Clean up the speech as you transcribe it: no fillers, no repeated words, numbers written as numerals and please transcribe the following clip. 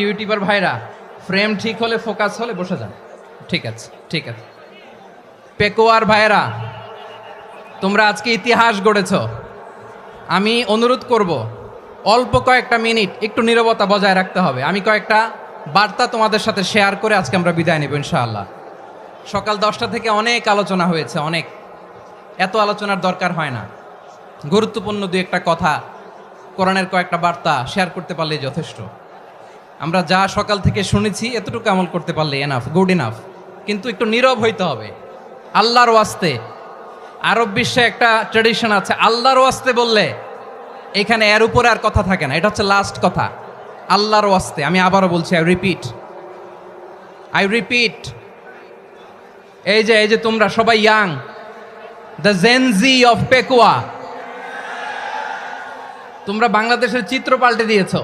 YouTuber ভাইরা, frame ঠিক হলে, ফোকাস হলে বসে যান। ঠিক আছে, ঠিক আছে। পেকোয়ার ভাইরা, তোমরা আজকে ইতিহাস গড়েছ। আমি অনুরোধ করব, অল্প কয়েকটা মিনিট একটু নীরবতা বজায় রাখতে হবে। আমি কয়েকটা বার্তা তোমাদের সাথে শেয়ার করে আজকে আমরা বিদায় নেব ইনশাআল্লাহ। সকাল 10টা থেকে অনেক আলোচনা হয়েছে, অনেক, এত আলোচনার দরকার হয় না। গুরুত্বপূর্ণ দুই একটা কথা, কোরআনের কয়েকটা বার্তা শেয়ার করতে পারলেই যথেষ্ট। আমরা যা সকাল থেকে শুনেছি এতটুকু আমল করতে পারলে এনাফ, গুড ইনাফ। কিন্তু একটু নীরব হইতে হবে আল্লাহর ওয়াস্তে। আরব বিশ্বে একটা ট্র্যাডিশন আছে, আল্লাহর ওয়াস্তে বললে এখানে এর উপরে আর কথা থাকে না, এটা হচ্ছে লাস্ট কথা। আল্লাহর ওয়াস্তে, আমি আবারও বলছি, আই রিপিট। এই যে তোমরা সবাই young, the Gen Z of Pekua, তোমরা বাংলাদেশের চিত্র পাল্টে দিয়েছো।